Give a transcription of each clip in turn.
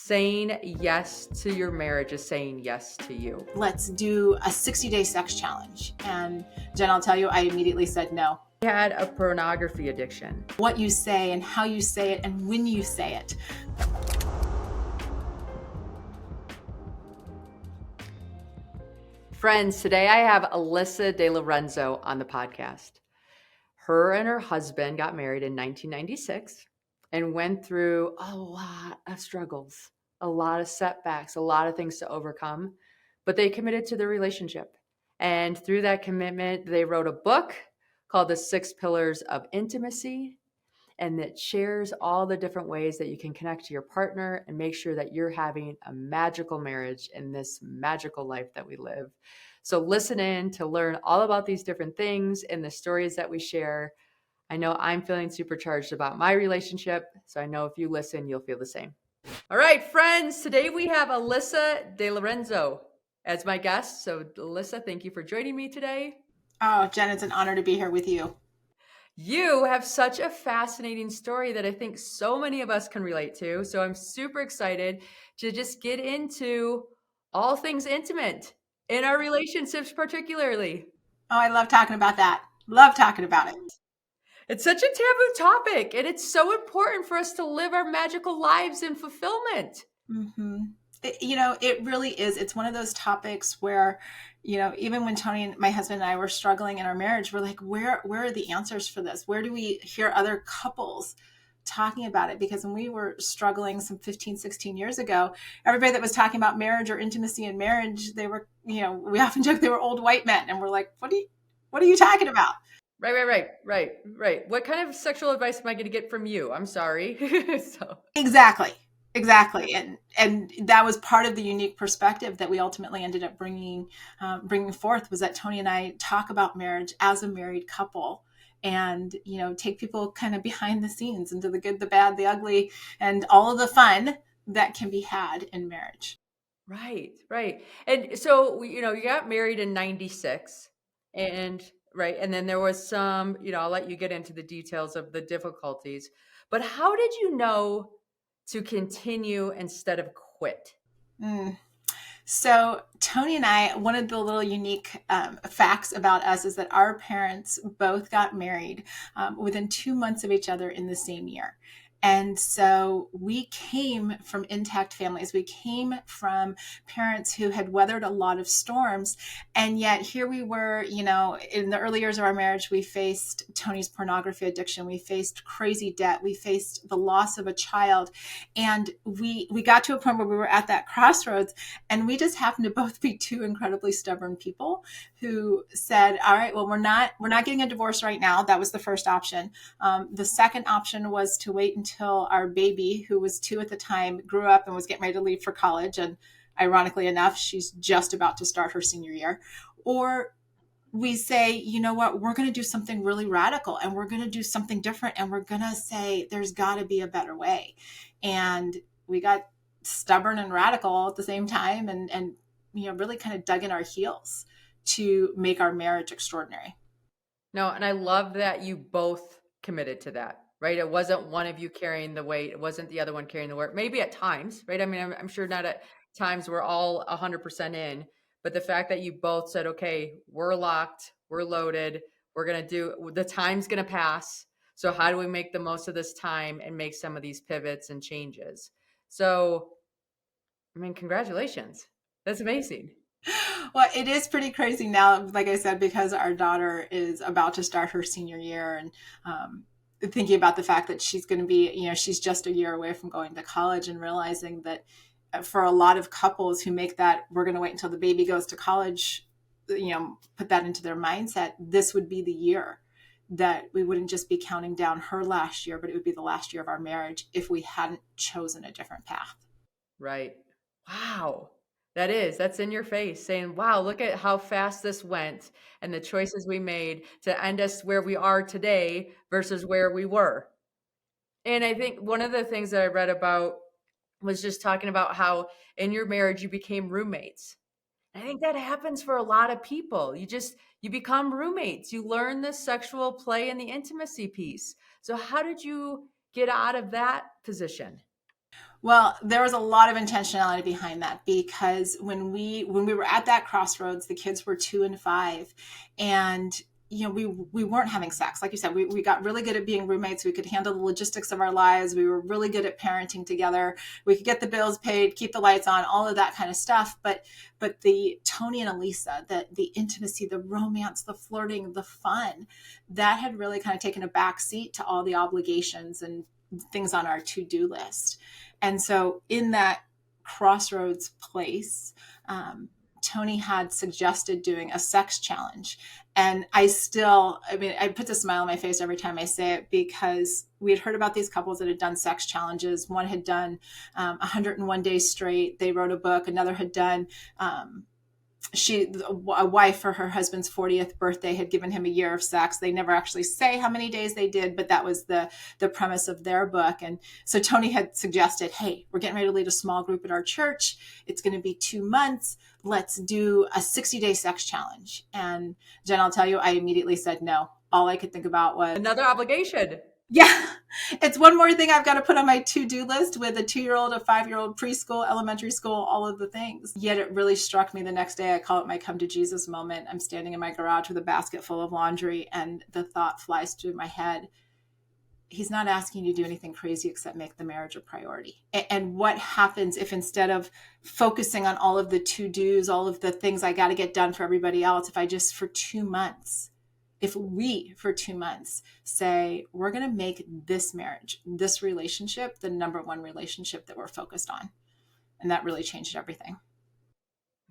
saying yes to your marriage is saying yes to you. Let's do a 60-day sex challenge. And Jenn, I'll tell you, I immediately said no. I had a pornography addiction. What you say and how you say it and when you say it. Friends, today I have Alisa DiLorenzo on the podcast. Her and her husband got married in 1996 and went through a lot of struggles, a lot of setbacks, a lot of things to overcome, but they committed to their relationship. And through that commitment, they wrote a book called The 6 Pillars of Intimacy, and that shares all the different ways that you can connect to your partner and make sure that you're having a magical marriage in this magical life that we live. So listen in to learn all about these different things and the stories that we share. I know I'm feeling supercharged about my relationship, so I know if you listen, you'll feel the same. All right, friends, today we have Alisa DiLorenzo as my guest. So Alisa, thank you for joining me today. Oh, Jenn, it's an honor to be here with you. You have such a fascinating story that I think so many of us can relate to. So I'm super excited to just get into all things intimate in our relationships, particularly. Oh, I love talking about that. Love talking about it. It's such a taboo topic, and it's so important for us to live our magical lives in fulfillment. Mm-hmm. It really is. It's one of those topics where, even when Tony and my husband and I were struggling in our marriage, we're like, where are the answers for this? Where do we hear other couples talking about it? Because when we were struggling some 15, 16 years ago, everybody that was talking about marriage or intimacy in marriage, they were, we often joke they were old white men. And we're like, what are you talking about? Right. What kind of sexual advice am I going to get from you? I'm sorry. Exactly. And that was part of the unique perspective that we ultimately ended up bringing forth, was that Tony and I talk about marriage as a married couple and, take people kind of behind the scenes into the good, the bad, the ugly, and all of the fun that can be had in marriage. Right. And so, you got married in 96 and right. And then there was some, I'll let you get into the details of the difficulties, but how did you know to continue instead of quit? So Tony and I, one of the little unique facts about us is that our parents both got married within 2 months of each other in the same year. And so we came from intact families. We came from parents who had weathered a lot of storms. And yet here we were, in the early years of our marriage, we faced Tony's pornography addiction. We faced crazy debt. We faced the loss of a child. And we got to a point where we were at that crossroads. And we just happened to both be two incredibly stubborn people who said, all right, well, we're not getting a divorce right now. That was the first option. The second option was to wait until our baby, who was 2 at the time, grew up and was getting ready to leave for college. And ironically enough, she's just about to start her senior year. Or we say, you know what, we're going to do something really radical and we're going to do something different. And we're going to say, there's got to be a better way. And we got stubborn and radical all at the same time and really kind of dug in our heels to make our marriage extraordinary. No, and I love that you both committed to that. Right. It wasn't one of you carrying the weight. It wasn't the other one carrying the work. Maybe at times, right? I mean, I'm sure not at times we're all 100% in, but the fact that you both said, okay, we're locked, we're loaded, we're going to do, the time's going to pass. So how do we make the most of this time and make some of these pivots and changes? So, I mean, congratulations. That's amazing. Well, it is pretty crazy now, like I said, because our daughter is about to start her senior year and, thinking about the fact that she's going to be, she's just a year away from going to college, and realizing that for a lot of couples who make that, we're going to wait until the baby goes to college, put that into their mindset, this would be the year that we wouldn't just be counting down her last year, but it would be the last year of our marriage if we hadn't chosen a different path. Right. Wow. That's in your face, saying, wow, look at how fast this went and the choices we made to end us where we are today versus where we were. And I think one of the things that I read about was just talking about how in your marriage you became roommates. I think that happens for a lot of people. You become roommates. You learn the sexual play and the intimacy piece. So how did you get out of that position? Well, there was a lot of intentionality behind that, because when we were at that crossroads, the kids were 2 and 5, and we weren't having sex. Like you said, we got really good at being roommates. We could handle the logistics of our lives. We were really good at parenting together. We could get the bills paid, keep the lights on, all of that kind of stuff. But the Tony and Alisa, the intimacy, the romance, the flirting, the fun, that had really kind of taken a back seat to all the obligations and things on our to-do list. And so in that crossroads place, Tony had suggested doing a sex challenge. And I put a smile on my face every time I say it, because we had heard about these couples that had done sex challenges. One had done 101 days straight. They wrote a book. Another had done, a wife for her husband's 40th birthday had given him a year of sex. They never actually say how many days they did, but that was the premise of their book. And so Tony had suggested, hey, we're getting ready to lead a small group at our church. It's going to be 2 months. Let's do a 60-day sex challenge. And Jen, I'll tell you, I immediately said no. All I could think about was Another obligation. yeah, it's one more thing I've got to put on my to-do list, with a 2-year-old, a 5-year-old, preschool, elementary school, all of the things. Yet it really struck me the next day. I call it my come to Jesus moment. I'm standing in my garage with a basket full of laundry, and the thought flies through my head. He's not asking you to do anything crazy except make the marriage a priority. And what happens if, instead of focusing on all of the to-dos, all of the things I got to get done for everybody else, if I just for 2 months, if we for 2 months say, we're going to make this marriage, this relationship, the number one relationship that we're focused on. And that really changed everything.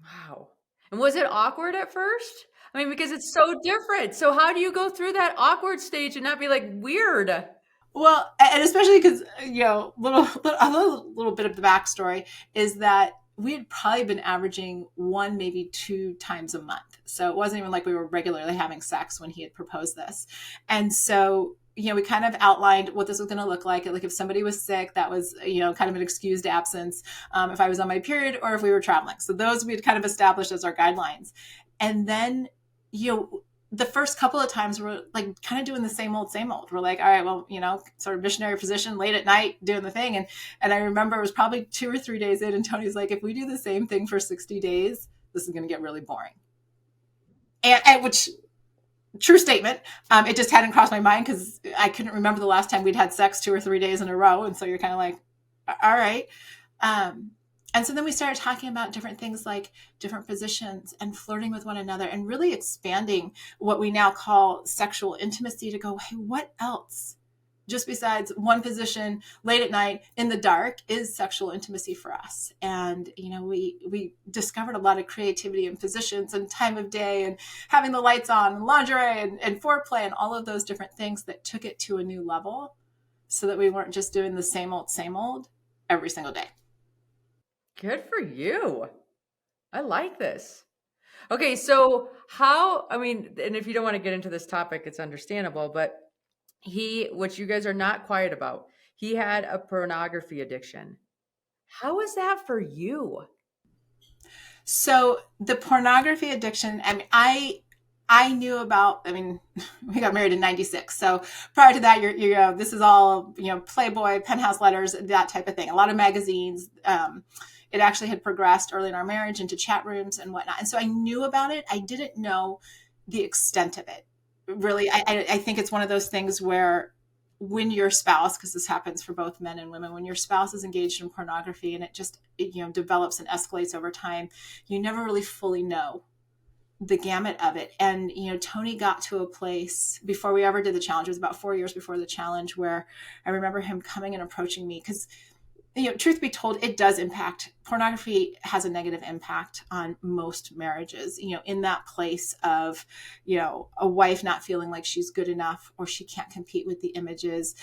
Wow. And was it awkward at first? I mean, because it's so different. So how do you go through that awkward stage and not be like weird? Well, and especially because, little bit of the backstory is that we had probably been averaging 1, maybe 2 times a month. So it wasn't even like we were regularly having sex when he had proposed this. And so, we kind of outlined what this was going to look like. Like if somebody was sick, that was, kind of an excused absence. If I was on my period, or if we were traveling. So those we had kind of established as our guidelines. And then, the first couple of times we're like kind of doing the same old. We're like, all right, well, sort of missionary position, late at night doing the thing. And I remember it was probably 2 or 3 days in, and Tony's like, if we do the same thing for 60 days, this is going to get really boring. And which, true statement. It just hadn't crossed my mind because I couldn't remember the last time we'd had sex 2 or 3 days in a row. And so you're kind of like, all right. And so then we started talking about different things, like different positions and flirting with one another, and really expanding what we now call sexual intimacy to go, hey, what else, just besides one position late at night in the dark, is sexual intimacy for us? And, we discovered a lot of creativity in positions and time of day and having the lights on and lingerie and foreplay and all of those different things that took it to a new level, so that we weren't just doing the same old every single day. Good for you. I like this. Okay, so and if you don't want to get into this topic, it's understandable, but which you guys are not quiet about, he had a pornography addiction. How is that for you? So the pornography addiction, I knew about, we got married in 96. So prior to that, this is all, Playboy, Penthouse letters, that type of thing. A lot of magazines. It actually had progressed early in our marriage into chat rooms and whatnot. And so I knew about it. I didn't know the extent of it. Really, I think it's one of those things where, when your spouse, because this happens for both men and women, when your spouse is engaged in pornography and it develops and escalates over time, you never really fully know the gamut of it. And, Tony got to a place before we ever did the challenge. It was about 4 years before the challenge, where I remember him coming and approaching me, because truth be told, it does impact. Pornography has a negative impact on most marriages, in that place of, a wife not feeling like she's good enough, or she can't compete with the images.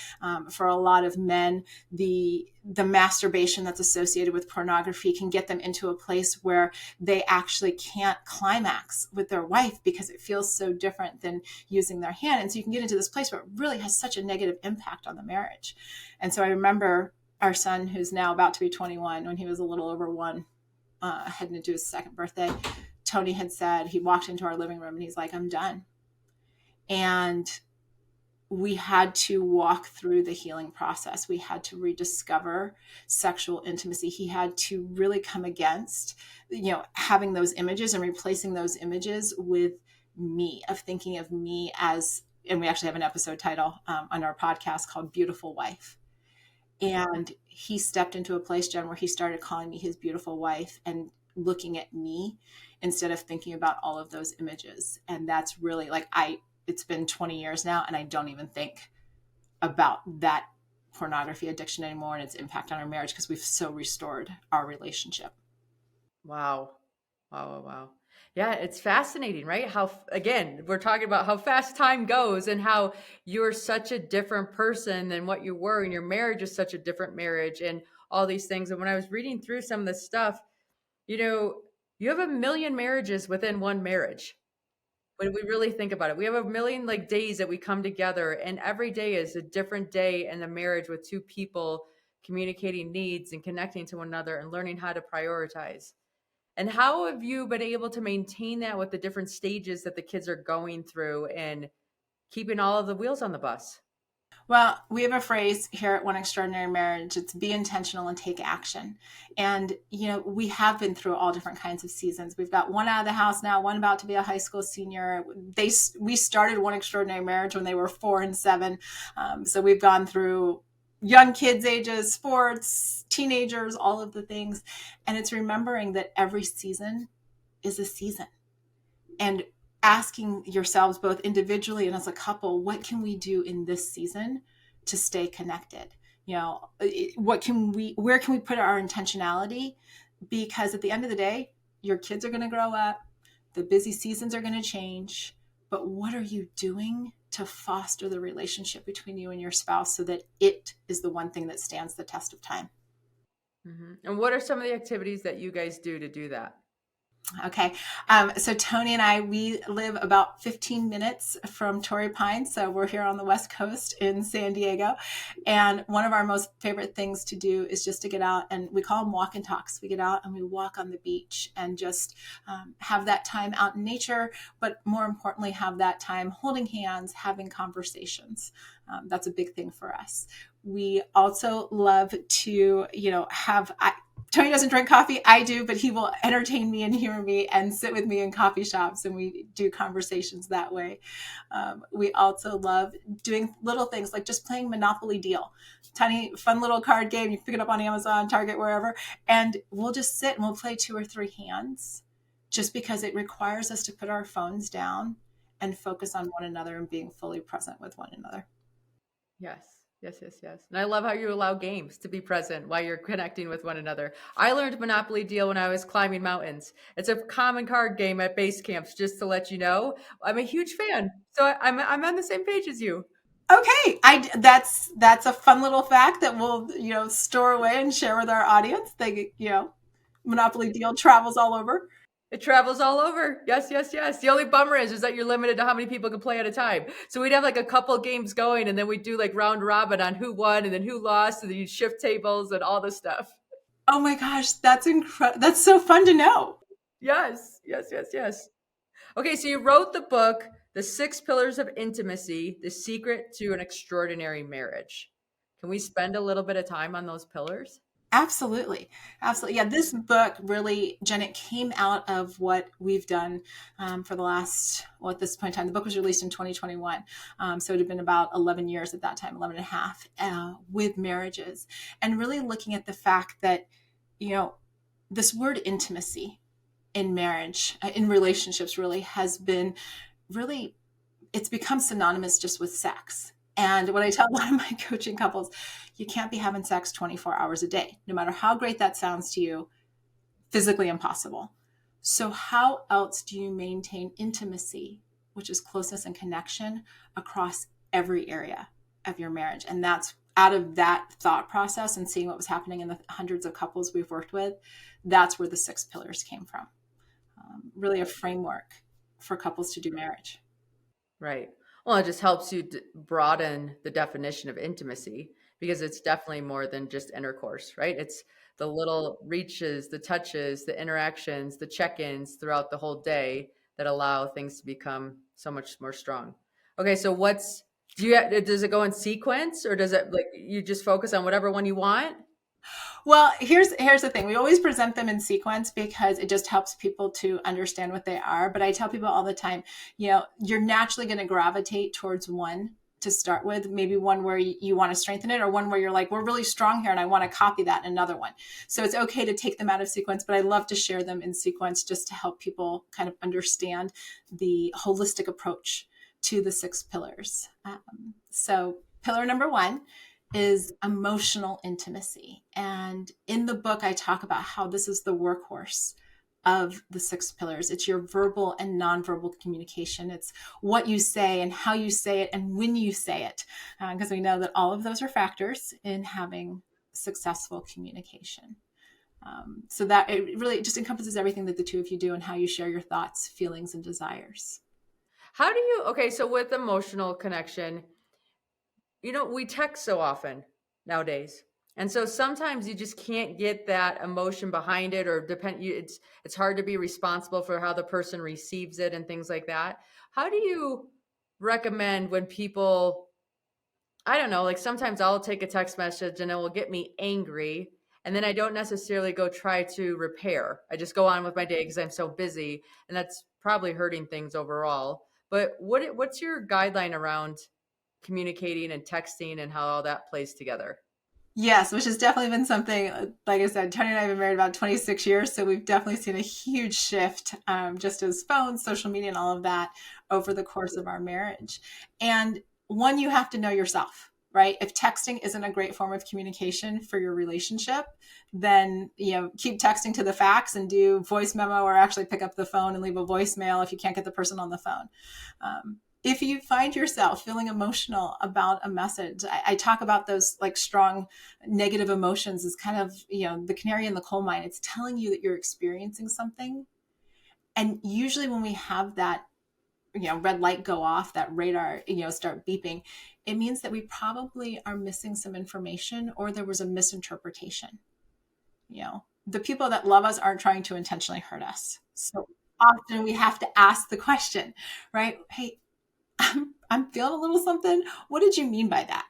For a lot of men, the masturbation that's associated with pornography can get them into a place where they actually can't climax with their wife, because it feels so different than using their hand. And so you can get into this place where it really has such a negative impact on the marriage. And so I remember our son, who's now about to be 21, when he was a little over 1, heading into his 2nd birthday, Tony had said, he walked into our living room and he's like, I'm done. And we had to walk through the healing process. We had to rediscover sexual intimacy. He had to really come against, having those images and replacing those images with me, of thinking of me as, and we actually have an episode title on our podcast called Beautiful Wife. And he stepped into a place, Jenn, where he started calling me his beautiful wife and looking at me instead of thinking about all of those images. And that's really it's been 20 years now, and I don't even think about that pornography addiction anymore and its impact on our marriage, because we've so restored our relationship. Wow. Wow. Wow. Yeah, it's fascinating, right? How, again, we're talking about how fast time goes and how you're such a different person than what you were, and your marriage is such a different marriage and all these things. And when I was reading through some of this stuff, you have a million marriages within one marriage. When we really think about it, we have a million like days that we come together, and every day is a different day in the marriage with two people communicating needs and connecting to one another and learning how to prioritize. And how have you been able to maintain that with the different stages that the kids are going through and keeping all of the wheels on the bus? Well, we have a phrase here at One Extraordinary Marriage. It's be intentional and take action. And, we have been through all different kinds of seasons. We've got one out of the house now, one about to be a high school senior. We started One Extraordinary Marriage when they were 4 and 7. So we've gone through young kids ages, sports, teenagers, all of the things. And it's remembering that every season is a season. And asking yourselves both individually and as a couple, what can we do in this season to stay connected? Where can we put our intentionality? Because at the end of the day, your kids are going to grow up, the busy seasons are going to change, but what are you doing to foster the relationship between you and your spouse so that it is the one thing that stands the test of time? And what are some of the activities that you guys do to do that? Okay. So Tony and I, we live about 15 minutes from Torrey Pines. So we're here on the West Coast in San Diego. And one of our most favorite things to do is just to get out, and we call them walk and talks. We get out and we walk on the beach and just have that time out in nature, but more importantly, have that time holding hands, having conversations. That's a big thing for us. We also love to, Tony doesn't drink coffee. I do, but he will entertain me and humor me and sit with me in coffee shops, and we do conversations that way. We also love doing little things like just playing Monopoly Deal. Tiny, fun little card game. You can pick it up on Amazon, Target, wherever. And we'll just sit and we'll play 2 or 3 hands, just because it requires us to put our phones down and focus on one another and being fully present with one another. Yes. Yes, yes, yes. And I love how you allow games to be present while you're connecting with one another. I learned Monopoly Deal when I was climbing mountains. It's a common card game at base camps, just to let you know. I'm a huge fan. So I'm on the same page as you. Okay, that's a fun little fact that we'll store away and share with our audience. Monopoly Deal travels all over. It travels all over. Yes, yes, yes. The only bummer is that you're limited to how many people can play at a time. So we'd have like a couple games going, and then we'd do like round robin on who won and then who lost, and then you'd shift tables and all this stuff. Oh my gosh, that's incredible. That's so fun to know. Yes, yes, yes, yes. Okay, so you wrote the book, The 6 Pillars of Intimacy, The Secret to an Extraordinary Marriage. Can we spend a little bit of time on those pillars? Absolutely. Absolutely. Yeah, this book really, Jenn, it came out of what we've done for the last, well, at this point in time, the book was released in 2021. So it had been about 11 years at that time, 11 and a half, with marriages. And really looking at the fact that, this word intimacy in marriage, in relationships really has been really, it's become synonymous just with sex. And what I tell a lot of my coaching couples, you can't be having sex 24 hours a day, no matter how great that sounds to you, physically impossible. So how else do you maintain intimacy, which is closeness and connection, across every area of your marriage? And that's out of that thought process and seeing what was happening in the hundreds of couples we've worked with, that's where the 6 pillars came from. Really a framework for couples to do marriage. Right. Well, it just helps you broaden the definition of intimacy, because it's definitely more than just intercourse, right? It's the little reaches, the touches, the interactions, the check-ins throughout the whole day that allow things to become so much more strong. Okay, so what's Does it go in sequence, or does it like you just focus on whatever one you want? Well, here's the thing. We always present them in sequence because it just helps people to understand what they are. But I tell people all the time, you're naturally going to gravitate towards one to start with, maybe one where you want to strengthen it, or one where you're like, we're really strong here and I want to copy that in another one. So it's okay to take them out of sequence, but I love to share them in sequence just to help people kind of understand the holistic approach to the 6 pillars. So pillar number 1 is emotional intimacy. And in the book, I talk about how this is the workhorse of the 6 pillars. It's your verbal and nonverbal communication. It's what you say and how you say it and when you say it, because we know that all of those are factors in having successful communication. So that it really just encompasses everything that the two of you do and how you share your thoughts, feelings, and desires. How do you, okay, so with emotional connection, we text so often nowadays. And so sometimes you just can't get that emotion behind it, or it's hard to be responsible for how the person receives it and things like that. How do you recommend when people, I don't know, like sometimes I'll take a text message and it will get me angry, and then I don't necessarily go try to repair. I just go on with my day because I'm so busy, and that's probably hurting things overall. But what's your guideline around communicating and texting and how all that plays together? Yes, which has definitely been something, like I said, Tony and I have been married about 26 years. So we've definitely seen a huge shift, just as phones, social media, and all of that over the course of our marriage. And one, you have to know yourself, right? If texting isn't a great form of communication for your relationship, then, keep texting to the fax and do voice memo, or actually pick up the phone and leave a voicemail if you can't get the person on the phone. If you find yourself feeling emotional about a message, I talk about those like strong negative emotions as kind of, the canary in the coal mine. It's telling you that you're experiencing something. And usually when we have that, red light go off, that radar, start beeping, it means that we probably are missing some information, or there was a misinterpretation. The people that love us aren't trying to intentionally hurt us. So often we have to ask the question, right? Hey, I'm feeling a little something. What did you mean by that?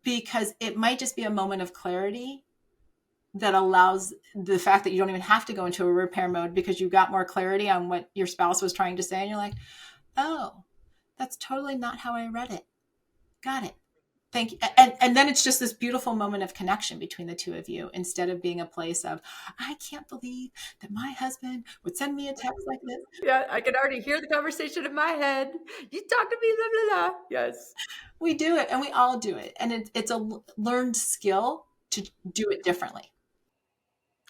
Because it might just be a moment of clarity that allows the fact that you don't even have to go into a repair mode, because you got more clarity on what your spouse was trying to say. And you're like, oh, that's totally not how I read it. Got it. Thank you. And then it's just this beautiful moment of connection between the two of you, instead of being a place of, I can't believe that my husband would send me a text like this. Yeah, I can already hear the conversation in my head. You talk to me, blah, blah, blah. Yes. We do it, and we all do it. And it's a learned skill to do it differently.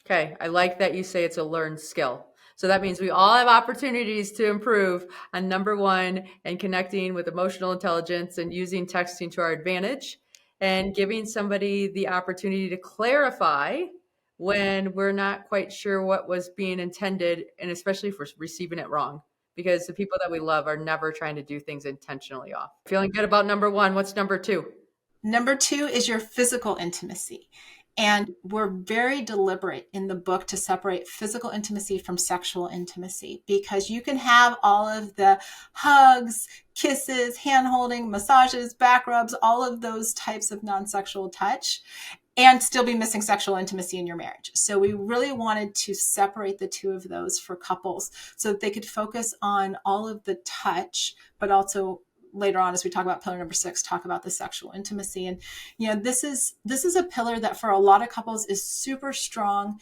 Okay, I like that you say it's a learned skill. So that means we all have opportunities to improve on number 1, and connecting with emotional intelligence and using texting to our advantage, and giving somebody the opportunity to clarify when we're not quite sure what was being intended, and especially for receiving it wrong, because the people that we love are never trying to do things intentionally off. Feeling good about number 1. What's number 2? Number 2 is your physical intimacy. And we're very deliberate in the book to separate physical intimacy from sexual intimacy, because you can have all of the hugs, kisses, hand holding, massages, back rubs, all of those types of non-sexual touch, and still be missing sexual intimacy in your marriage. So we really wanted to separate the two of those for couples so that they could focus on all of the touch, but also later on, as we talk about pillar number 6, talk about the sexual intimacy. And this is a pillar that for a lot of couples is super strong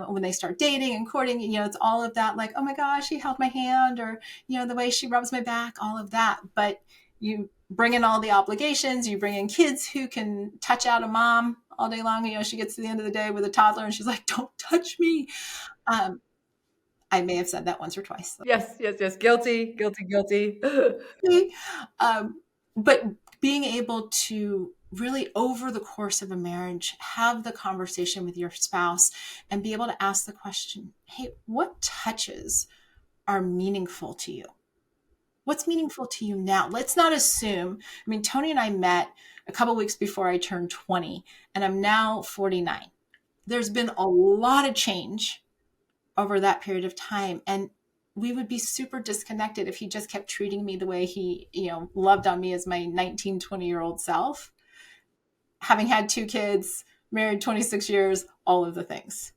when they start dating and courting. It's all of that, like, oh my gosh, he held my hand, or the way she rubs my back, all of that. But you bring in all the obligations, you bring in kids who can touch out a mom all day long. She gets to the end of the day with a toddler and she's like, don't touch me. I may have said that once or twice. Yes, yes, yes. Guilty, guilty, guilty. But being able to really, over the course of a marriage, have the conversation with your spouse and be able to ask the question, hey, what touches are meaningful to you? What's meaningful to you now? Let's not assume. I mean, Tony and I met a couple weeks before I turned 20, and I'm now 49. There's been a lot of change over that period of time. And we would be super disconnected if he just kept treating me the way he, loved on me as my 19, 20-year-old self, having had 2 kids, married 26 years, all of the things.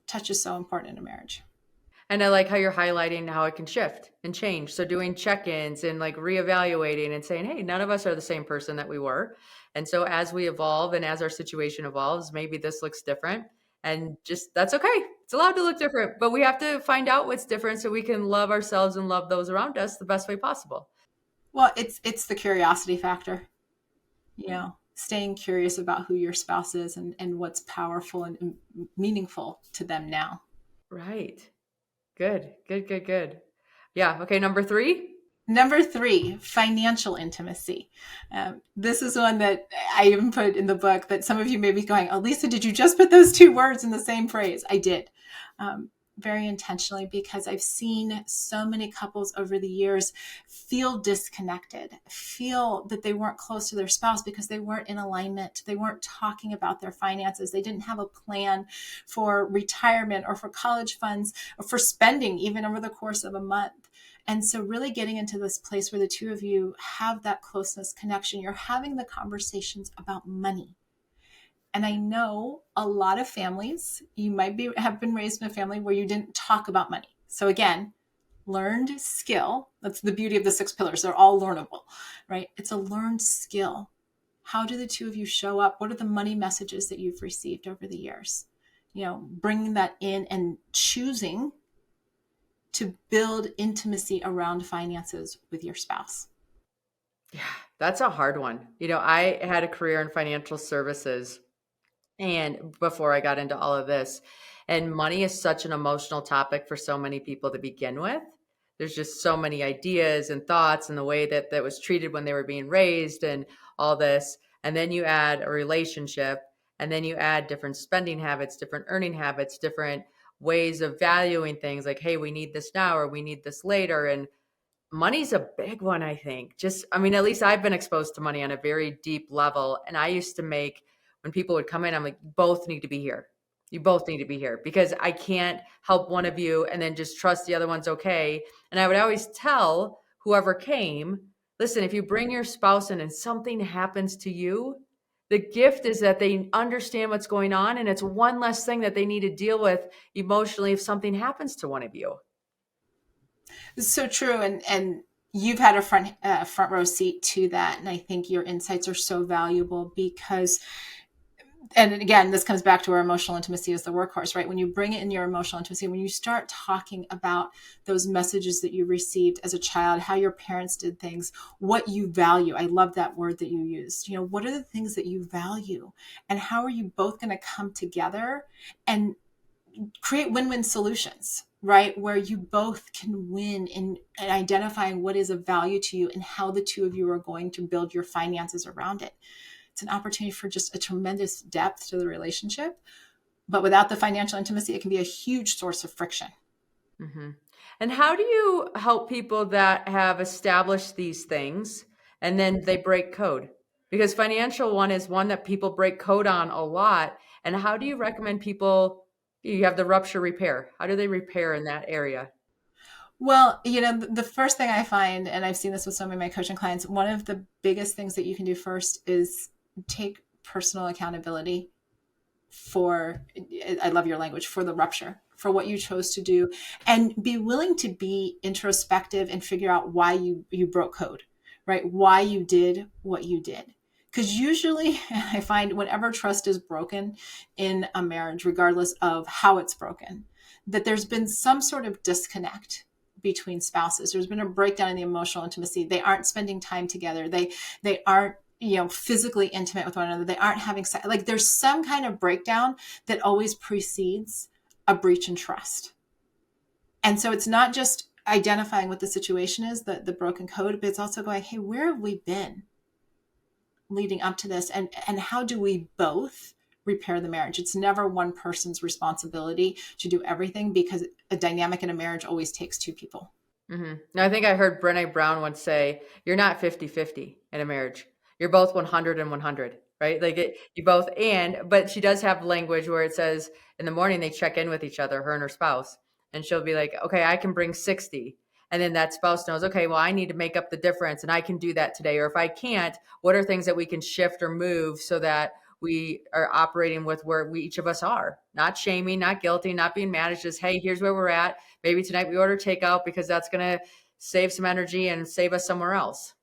Touch is so important in a marriage. And I like how you're highlighting how it can shift and change. So doing check-ins and like reevaluating and saying, hey, none of us are the same person that we were. And so as we evolve and as our situation evolves, maybe this looks different. And just that's okay. It's allowed to look different, but we have to find out what's different so we can love ourselves and love those around us the best way possible. Well, it's the curiosity factor, staying curious about who your spouse is and what's powerful and meaningful to them now. Right. Good, good, good, good. Yeah. Okay. Number 3. Number 3, financial intimacy. This is one that I even put in the book that some of you may be going, Alisa, did you just put those 2 words in the same phrase? I did. Very intentionally, because I've seen so many couples over the years feel disconnected, feel that they weren't close to their spouse because they weren't in alignment. They weren't talking about their finances. They didn't have a plan for retirement or for college funds or for spending even over the course of a month. And so really getting into this place where the 2 of you have that closeness connection, you're having the conversations about money. And I know a lot of families, you might have been raised in a family where you didn't talk about money. So again, learned skill. That's the beauty of the 6 pillars. They're all learnable, right? It's a learned skill. How do the 2 of you show up? What are the money messages that you've received over the years? Bringing that in and choosing to build intimacy around finances with your spouse. Yeah, that's a hard one. I had a career in financial services and before I got into all of this, and money is such an emotional topic for so many people to begin with. There's just so many ideas and thoughts and the way that that was treated when they were being raised and all this. And then you add a relationship, and then you add different spending habits, different earning habits, different ways of valuing things like, hey, we need this now or we need this later. And money's a big one, I think. At least I've been exposed to money on a very deep level. And I used to make, when people would come in, I'm like, you both need to be here. You both need to be here because I can't help one of you and then just trust the other one's okay. And I would always tell whoever came, listen, if you bring your spouse in and something happens to you, the gift is that they understand what's going on. And it's one less thing that they need to deal with emotionally if something happens to one of you. It's so true. And you've had a front row seat to that. And I think your insights are so valuable because, and again, this comes back to our emotional intimacy as the workhorse, right? When you bring it in your emotional intimacy, when you start talking about those messages that you received as a child, how your parents did things, what you value. I love that word that you used. What are the things that you value? And how are you both going to come together and create win-win solutions, right? Where you both can win in identifying what is of value to you and how the 2 of you are going to build your finances around it. It's an opportunity for just a tremendous depth to the relationship. But without the financial intimacy, it can be a huge source of friction. Mm-hmm. And how do you help people that have established these things and then they break code? Because financial one is one that people break code on a lot. And how do you recommend people, you have the rupture repair. How do they repair in that area? Well, the first thing I find, and I've seen this with so many of my coaching clients, one of the biggest things that you can do first is take personal accountability for, I love your language, for the rupture, for what you chose to do, and be willing to be introspective and figure out why you broke code, right? Why you did what you did. Because usually I find whenever trust is broken in a marriage, regardless of how it's broken, that there's been some sort of disconnect between spouses. There's been a breakdown in the emotional intimacy. They aren't spending time together. They aren't physically intimate with one another. They aren't having sex. Like there's some kind of breakdown that always precedes a breach in trust. And so it's not just identifying what the situation is, the broken code, but it's also going, hey, where have we been leading up to this? And how do we both repair the marriage? It's never one person's responsibility to do everything because a dynamic in a marriage always takes 2 people. Mm-hmm. Now, I think I heard Brené Brown once say, you're not 50-50 in a marriage. You're both 100 and 100, right? You both, but she does have language where it says in the morning they check in with each other, her and her spouse. and she'll be like, okay, I can bring 60. And then that spouse knows, okay, well, I need to make up the difference and I can do that today. Or if I can't, what are things that we can shift or move so that we are operating with where we each of us are, not shaming, not guilty, not being mad. It's just, hey, here's where we're at. Maybe tonight we order takeout because that's going to save some energy and save us somewhere else.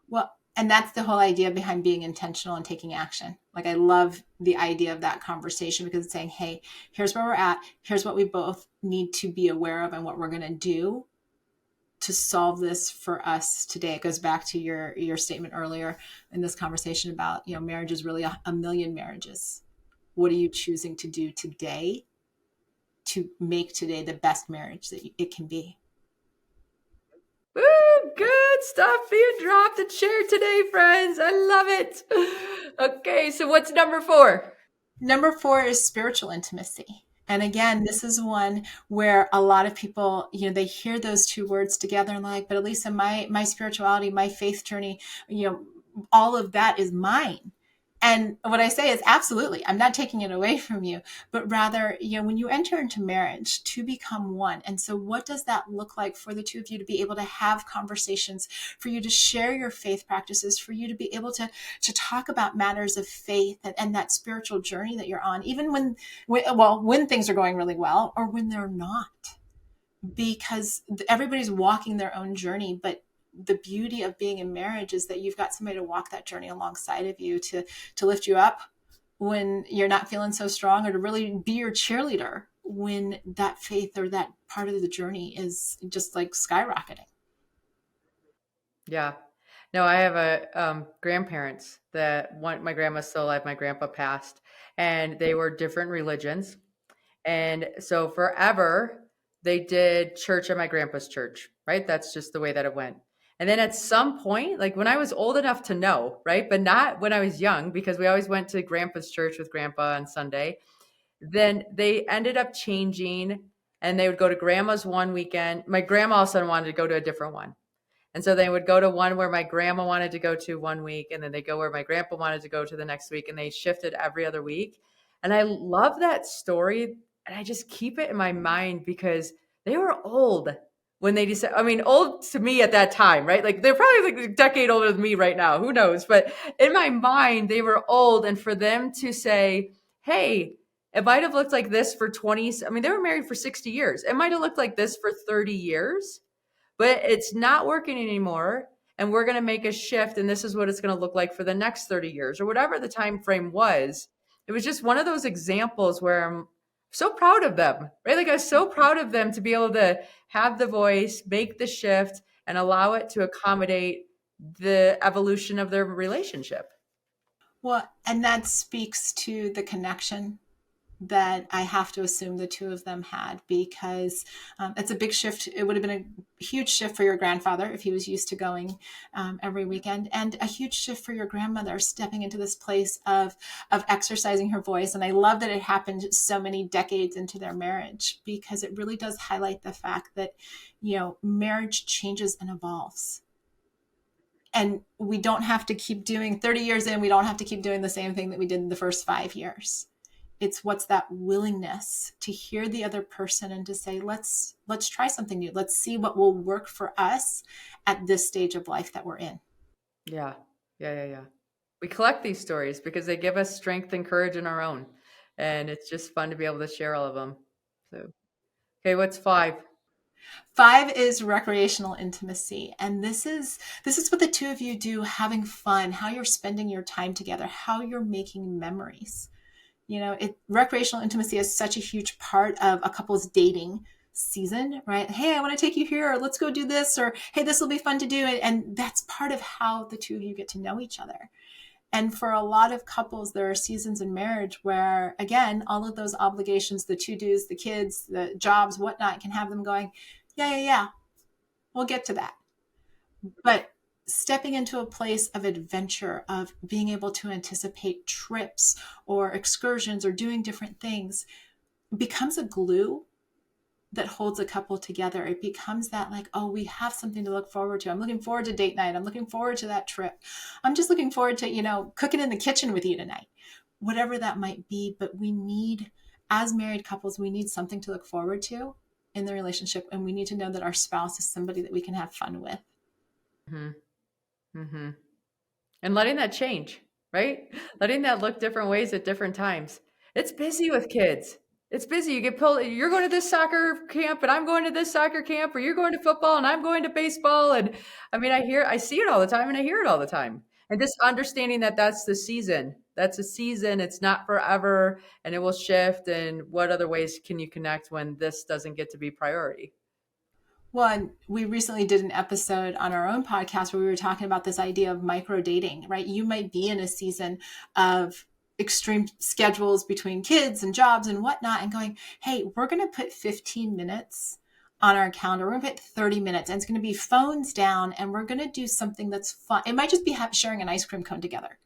Well, and that's the whole idea behind being intentional and taking action. Like, I love the idea of that conversation because it's saying, hey, here's where we're at. Here's what we both need to be aware of and what we're going to do to solve this for us today. It goes back to your statement earlier in this conversation about, marriage is really a million marriages. What are you choosing to do today to make today the best marriage that it can be? Woo, good stuff being dropped and shared today, friends. I love it. Okay, so what's number 4? Number 4 is spiritual intimacy. And again, this is one where a lot of people, they hear those two words together and like, but Alisa, my spirituality, my faith journey, all of that is mine. And what I say is absolutely, I'm not taking it away from you, but rather, when you enter into marriage to become one. And so what does that look like for the two of you to be able to have conversations, for you to share your faith practices, for you to be able to talk about matters of faith and that spiritual journey that you're on, even when things are going really well or when they're not, because everybody's walking their own journey. But the beauty of being in marriage is that you've got somebody to walk that journey alongside of you, to lift you up when you're not feeling so strong, or to really be your cheerleader when that faith or that part of the journey is just like skyrocketing. Yeah. No, I have a grandparents that my grandma's still alive, my grandpa passed, and they were different religions. And so forever they did church at my grandpa's church, right? That's just the way that it went. And then at some point, like when I was old enough to know, right? But not when I was young, because we always went to grandpa's church with grandpa on Sunday. Then they ended up changing and they would go to grandma's one weekend. My grandma all of a sudden wanted to go to a different one. And so they would go to one where my grandma wanted to go to one week, and then they go where my grandpa wanted to go to the next week, and they shifted every other week. And I love that story, and I just keep it in my mind because they were old when they decided. I mean, old to me at that time, right? Like they're probably like a decade older than me right now. Who knows? But in my mind, they were old, and for them to say, "Hey, it might have looked like this for 20." I mean, they were married for 60 years. It might have looked like this for 30 years, but it's not working anymore, and we're going to make a shift, and this is what it's going to look like for the next 30 years or whatever the time frame was. It was just one of those examples where I'm so proud of them, right? Like I was so proud of them to be able to have the voice, make the shift, and allow it to accommodate the evolution of their relationship. Well, and that speaks to the connection that I have to assume the two of them had, because it's a big shift. It would have been a huge shift for your grandfather if he was used to going every weekend, and a huge shift for your grandmother stepping into this place of exercising her voice. And I love that it happened so many decades into their marriage, because it really does highlight the fact that, marriage changes and evolves. And we don't have to keep doing 30 years in, we don't have to keep doing the same thing that we did in the first 5 years. It's what's that willingness to hear the other person and to say, let's try something new. Let's see what will work for us at this stage of life that we're in. Yeah. Yeah. We collect these stories because they give us strength and courage in our own. And it's just fun to be able to share all of them. So, okay, what's 5? 5 is recreational intimacy. And this is what the two of you do, having fun, how you're spending your time together, how you're making memories. Recreational intimacy is such a huge part of a couple's dating season, right? Hey, I want to take you here, or let's go do this, or hey, this will be fun to do. And that's part of how the two of you get to know each other. And for a lot of couples, there are seasons in marriage where, again, all of those obligations, the to-dos, the kids, the jobs, whatnot, can have them going, yeah, we'll get to that. But stepping into a place of adventure, of being able to anticipate trips or excursions or doing different things, becomes a glue that holds a couple together. It becomes that like, oh, we have something to look forward to. I'm looking forward to date night. I'm looking forward to that trip. I'm just looking forward to, cooking in the kitchen with you tonight, whatever that might be. But we need, as married couples, we need something to look forward to. in the relationship, and we need to know that our spouse is somebody that we can have fun with. Hmm. Hmm. And letting that change, right? Letting that look different ways at different times. It's busy with kids. It's busy. You get pulled, you're going to this soccer camp and I'm going to this soccer camp, or you're going to football and I'm going to baseball. And I mean, I see it all the time and I hear it all the time. And just understanding that that's the season. That's a season. It's not forever and it will shift. And what other ways can you connect when this doesn't get to be priority? Well, and we recently did an episode on our own podcast where we were talking about this idea of micro dating, right? You might be in a season of extreme schedules between kids and jobs and whatnot, and going, hey, we're going to put 15 minutes on our calendar. We're going to put 30 minutes, and it's going to be phones down, and we're going to do something that's fun. It might just be sharing an ice cream cone together,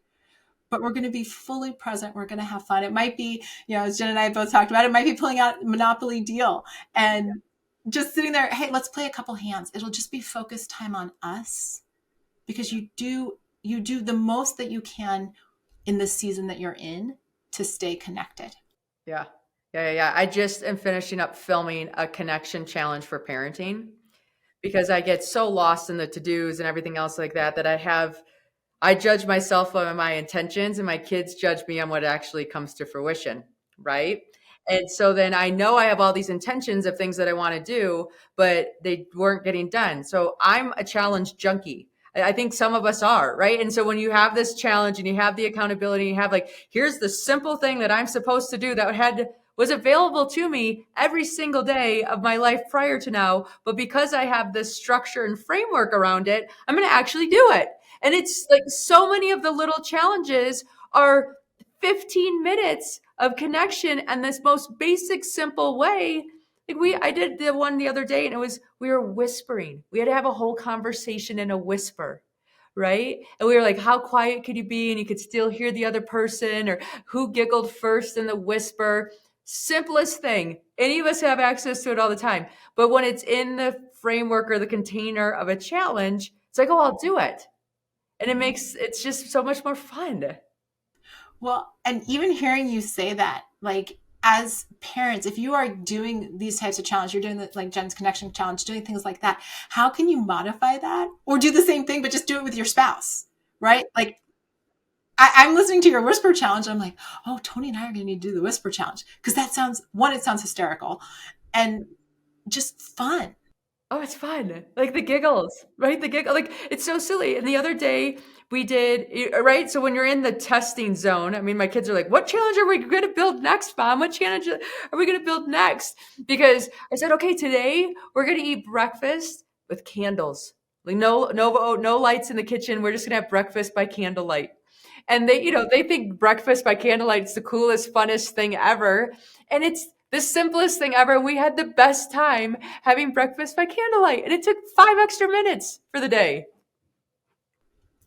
but we're going to be fully present. We're going to have fun. It might be, as Jenn and I both talked about, it might be pulling out Monopoly Deal and just sitting there. Hey, let's play a couple hands. It'll just be focused time on us, because you do the most that you can in the season that you're in to stay connected. Yeah. Yeah. I just am finishing up filming a connection challenge for parenting because I get so lost in the to-dos and everything else like that I judge myself on my intentions and my kids judge me on what actually comes to fruition, right? And so then I know I have all these intentions of things that I want to do, but they weren't getting done. So I'm a challenge junkie. I think some of us are, right? And so when you have this challenge and you have the accountability, you have like, here's the simple thing that I'm supposed to do that was available to me every single day of my life prior to now. But because I have this structure and framework around it, I'm going to actually do it. And it's like so many of the little challenges are 15 minutes of connection and this most basic, simple way. Like I did the one the other day and we were whispering. We had to have a whole conversation in a whisper, right? And we were like, how quiet could you be? And you could still hear the other person, or who giggled first in the whisper. Simplest thing. Any of us have access to it all the time. But when it's in the framework or the container of a challenge, it's like, oh, I'll do it. And it's just so much more fun. Well, and even hearing you say that, like, as parents, if you are doing these types of challenges, you're doing the, like Jenn's connection challenge, doing things like that, how can you modify that or do the same thing, but just do it with your spouse, right? Like, I'm listening to your whisper challenge. I'm like, oh, Tony and I are going to need to do the whisper challenge, because that sounds, one, it sounds hysterical and just fun. Oh, it's fun. Like the giggles, right? The giggle, like it's so silly. And the other day we did, right? So when you're in the testing zone, I mean, my kids are like, what challenge are we going to build next, Mom? What challenge are we going to build next? Because I said, okay, today we're going to eat breakfast with candles. Like no lights in the kitchen. We're just going to have breakfast by candlelight. And they think breakfast by candlelight is the coolest, funnest thing ever. And it's the simplest thing ever. We had the best time having breakfast by candlelight. And it took 5 extra minutes for the day.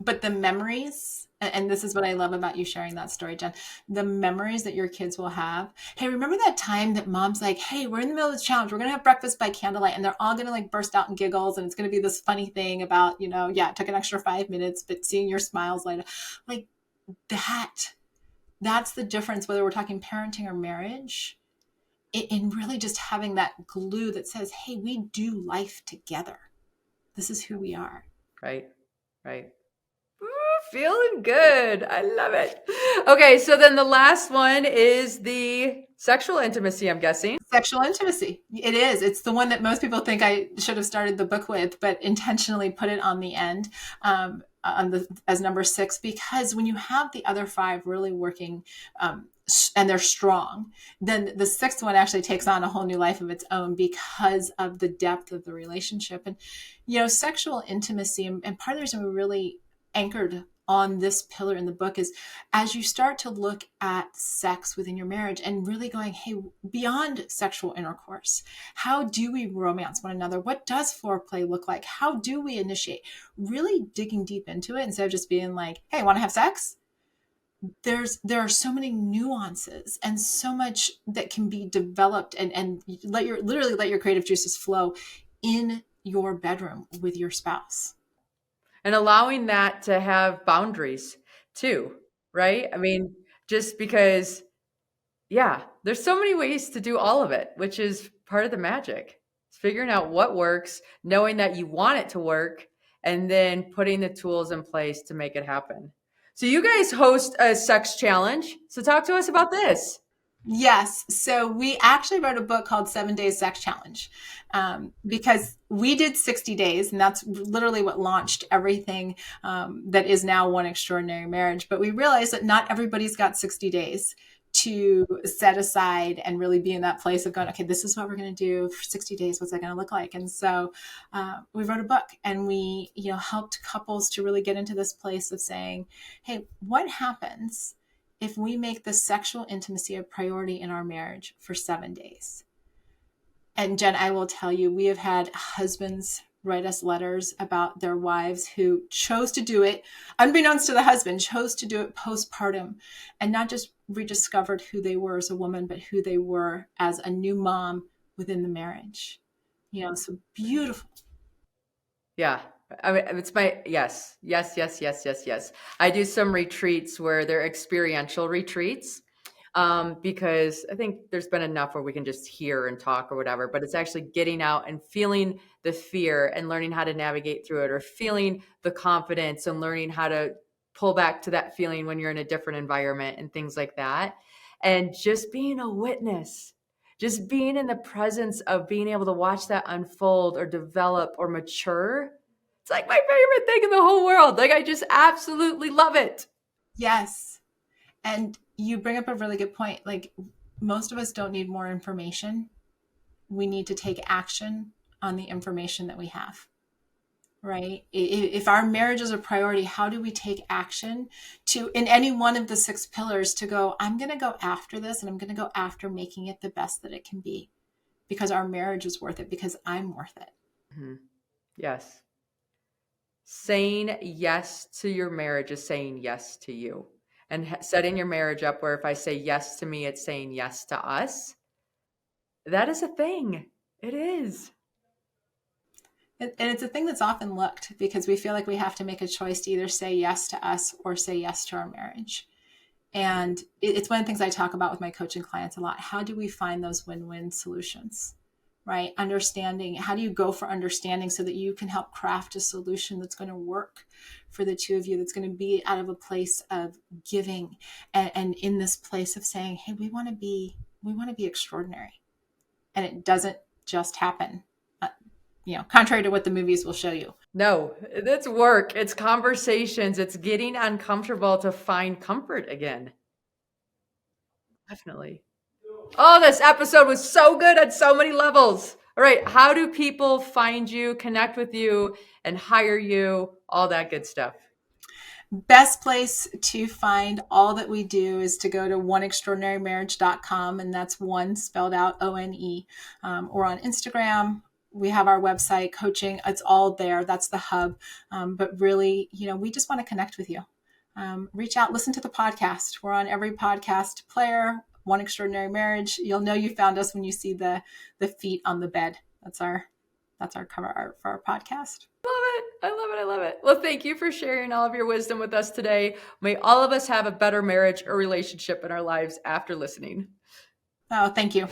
But the memories, and this is what I love about you sharing that story, Jenn, the memories that your kids will have. Hey, remember that time that Mom's like, hey, we're in the middle of this challenge. We're going to have breakfast by candlelight. And they're all going to like burst out in giggles. And it's going to be this funny thing about, yeah, it took an extra 5 minutes, but seeing your smiles later, like that's the difference, whether we're talking parenting or marriage, in really just having that glue that says, hey, we do life together. This is who we are. Right. Ooh, feeling good. I love it. Okay, so then the last one is the sexual intimacy, I'm guessing. Sexual intimacy. It is. It's the one that most people think I should have started the book with, but intentionally put it on the end, as number 6, because when you have the other 5 really working, and they're strong, then the 6th one actually takes on a whole new life of its own because of the depth of the relationship. And, sexual intimacy, and part of the reason we really anchored on this pillar in the book is, as you start to look at sex within your marriage and really going, hey, beyond sexual intercourse, how do we romance one another? What does foreplay look like? How do we initiate? Really digging deep into it instead of just being like, hey, want to have sex? There are so many nuances and so much that can be developed, and let your creative juices flow in your bedroom with your spouse. And allowing that to have boundaries too, right? I mean, just because, yeah, there's so many ways to do all of it, which is part of the magic. It's figuring out what works, knowing that you want it to work, and then putting the tools in place to make it happen. So you guys host a sex challenge. So talk to us about this. Yes. So we actually wrote a book called 7 Days Sex Challenge, because we did 60 days, and that's literally what launched everything that is now One Extraordinary Marriage. But we realized that not everybody's got 60 days to set aside and really be in that place of going, okay, this is what we're going to do for 60 days. What's that going to look like? And so we wrote a book, and we, helped couples to really get into this place of saying, hey, what happens if we make the sexual intimacy a priority in our marriage for 7 days? And Jenn, I will tell you, we have had husbands write us letters about their wives who chose to do it, unbeknownst to the husband, chose to do it postpartum, and not just rediscovered who they were as a woman, but who they were as a new mom within the marriage. So beautiful. Yeah. I mean, it's my yes, yes, yes, yes, yes, yes. I do some retreats where they're experiential retreats, because I think there's been enough where we can just hear and talk or whatever, but it's actually getting out and feeling the fear and learning how to navigate through it, or feeling the confidence and learning how to pull back to that feeling when you're in a different environment and things like that. And just being a witness, just being in the presence of being able to watch that unfold or develop or mature. It's like my favorite thing in the whole world. Like, I just absolutely love it. Yes. And you bring up a really good point. Like, most of us don't need more information. We need to take action on the information that we have, right? If our marriage is a priority, how do we take action to, in any one of the 6 pillars, to go, I'm going to go after this, and I'm going to go after making it the best that it can be, because our marriage is worth it, because I'm worth it. Mm-hmm. Yes. Saying yes to your marriage is saying yes to you, and setting your marriage up where if I say yes to me, it's saying yes to us. That is a thing. It is. And it's a thing that's often looked, because we feel like we have to make a choice to either say yes to us or say yes to our marriage. And it's one of the things I talk about with my coaching clients a lot. How do we find those win-win solutions, right? Understanding, how do you go for understanding so that you can help craft a solution that's going to work for the two of you, that's going to be out of a place of giving, and in this place of saying, hey, we want to be extraordinary. And it doesn't just happen, contrary to what the movies will show you. No, it's work. It's conversations. It's getting uncomfortable to find comfort again. Definitely. Oh, this episode was so good on so many levels. All right. How do people find you, connect with you, and hire you? All that good stuff. Best place to find all that we do is to go to oneextraordinarymarriage.com, and that's one spelled out ONE, or on Instagram. We have our website, coaching. It's all there. That's the hub. But really, we just want to connect with you. Reach out, listen to the podcast. We're on every podcast player. One Extraordinary Marriage. You'll know you found us when you see the feet on the bed. That's our cover art for our podcast. Love it. I love it. I love it. Well, thank you for sharing all of your wisdom with us today. May all of us have a better marriage or relationship in our lives after listening. Oh, thank you.